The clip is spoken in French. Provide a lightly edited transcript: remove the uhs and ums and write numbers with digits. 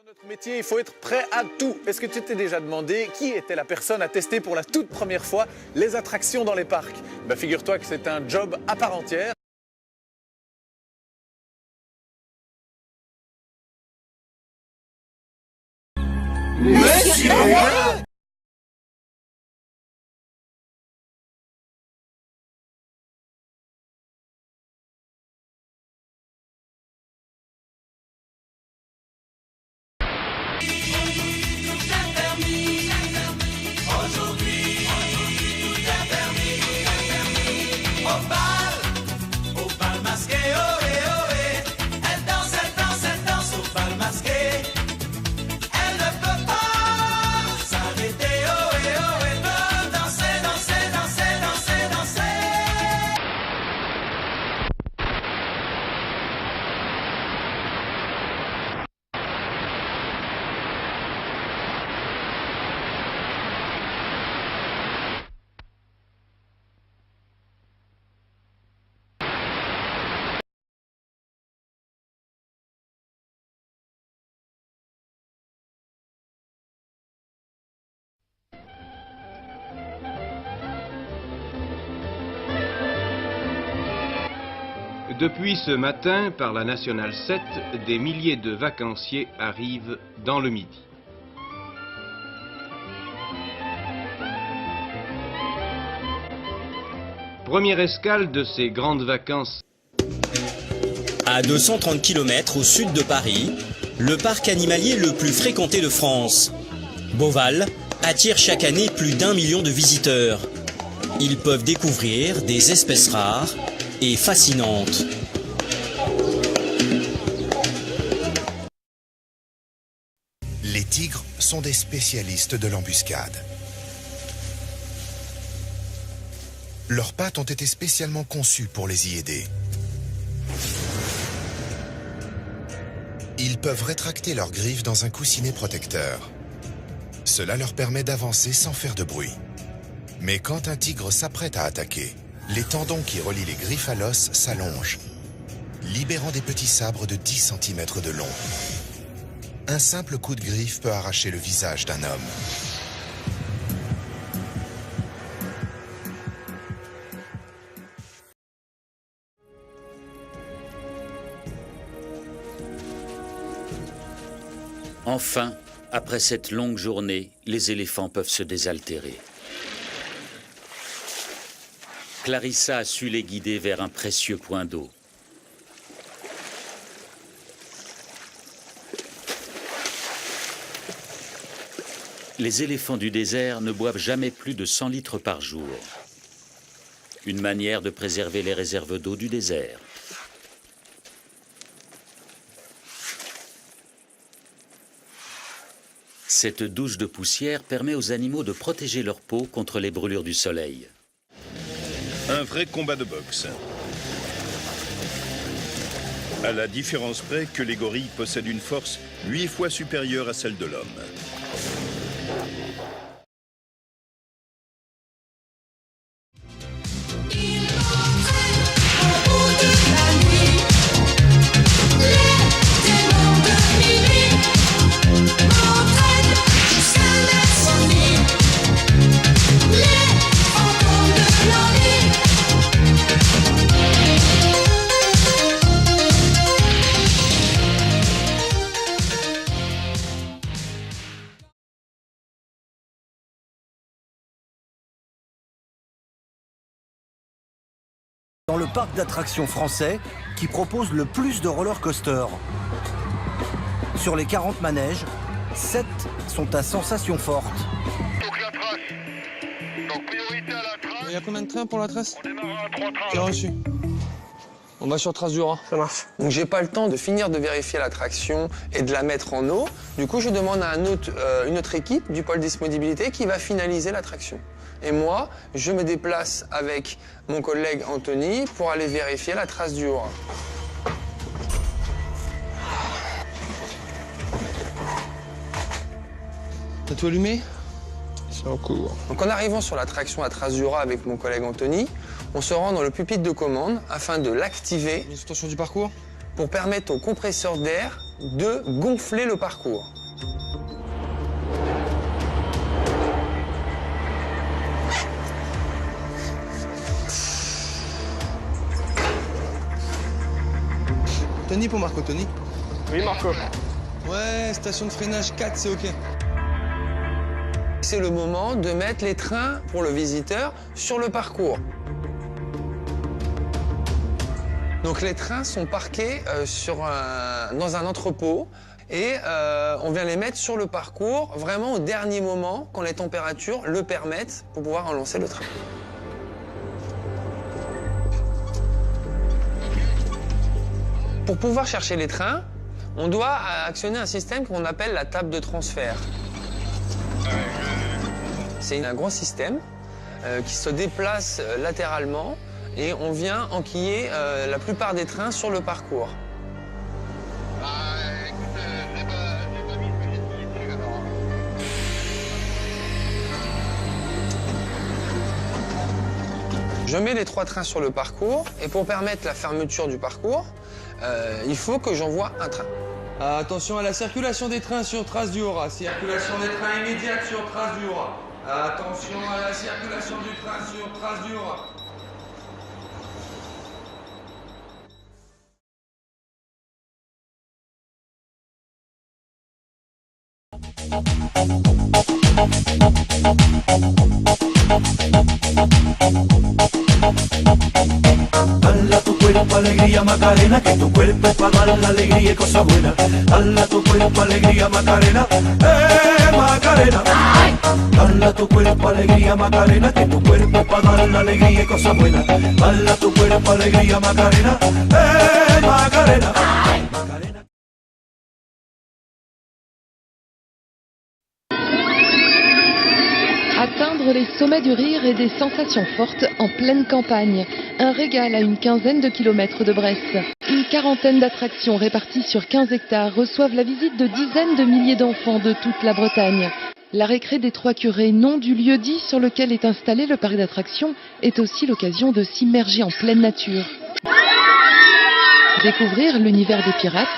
Dans notre métier, il faut être prêt à tout. Est-ce que tu t'es déjà demandé qui était la personne à tester pour la toute première fois les attractions dans les parcs? Figure-toi que c'est un job à part entière. Monsieur! Depuis ce matin, par la Nationale 7, des milliers de vacanciers arrivent dans le Midi. Première escale de ces grandes vacances. À 230 km au sud de Paris, le parc animalier le plus fréquenté de France, Beauval, attire chaque année plus d'1 million de visiteurs. Ils peuvent découvrir des espèces rares et fascinantes. Les tigres sont des spécialistes de l'embuscade. Leurs pattes ont été spécialement conçues pour les y aider. Ils peuvent rétracter leurs griffes dans un coussinet protecteur. Cela leur permet d'avancer sans faire de bruit. Mais quand un tigre s'apprête à attaquer, les tendons qui relient les griffes à l'os s'allongent, libérant des petits sabres de 10 cm de long. Un simple coup de griffe peut arracher le visage d'un homme. Enfin, après cette longue journée, les éléphants peuvent se désaltérer. Clarissa a su les guider vers un précieux point d'eau. Les éléphants du désert ne boivent jamais plus de 100 litres par jour. Une manière de préserver les réserves d'eau du désert. Cette douche de poussière permet aux animaux de protéger leur peau contre les brûlures du soleil. Un vrai combat de boxe. À la différence près que les gorilles possèdent une force 8 fois supérieure à celle de l'homme. Dans le parc d'attractions français qui propose le plus de roller coasters. Sur les 40 manèges, 7 sont à sensations fortes. Donc la trace. Donc priorité à la trace. Il y a combien de trains pour la trace? On démarrera à 3 trains. J'ai reçu. On va sur Trace du Raz. Ça marche. Donc j'ai pas le temps de finir de vérifier l'attraction et de la mettre en eau. Du coup, je demande à une autre équipe du pôle disponibilité qui va finaliser l'attraction. Et moi, je me déplace avec mon collègue Anthony pour aller vérifier la trace du Haut-Rhin. T'as tout allumé? C'est en cours. Donc en arrivant sur l'attraction à Trace du Raz avec mon collègue Anthony, on se rend dans le pupitre de commande afin de l'activer. Une extension du parcours? pour permettre au compresseur d'air de gonfler le parcours. Tony pour Marco, Tony. Oui, Marco. Ouais, station de freinage 4, c'est ok. C'est le moment de mettre les trains pour le visiteur sur le parcours. Donc les trains sont parqués dans un entrepôt et on vient les mettre sur le parcours vraiment au dernier moment quand les températures le permettent pour pouvoir relancer le train. Pour pouvoir chercher les trains, on doit actionner un système qu'on appelle la table de transfert. C'est un grand système qui se déplace latéralement et on vient enquiller la plupart des trains sur le parcours. Je mets les 3 trains sur le parcours et pour permettre la fermeture du parcours, il faut que j'envoie un train. Attention à la circulation des trains sur trace du Haura. Circulation des trains immédiate sur trace du Haura. Attention à la circulation du train sur trace du Haura. Dale a tu cuerpo alegría Macarena, que tu cuerpo es para dar la alegría y cosas buenas. Dale a tu cuerpo alegría Macarena, Macarena. Dale a tu cuerpo alegría Macarena, que tu cuerpo es para dar la alegría y cosas buenas. Dale a tu cuerpo alegría Macarena, Macarena. Atteindre les sommets du rire et des sensations fortes en pleine campagne. Un régal à une quinzaine de kilomètres de Brest. Une quarantaine d'attractions réparties sur 15 hectares reçoivent la visite de dizaines de milliers d'enfants de toute la Bretagne. La récré des Trois Curés, nom du lieu-dit sur lequel est installé le parc d'attractions, est aussi l'occasion de s'immerger en pleine nature. Découvrir l'univers des pirates.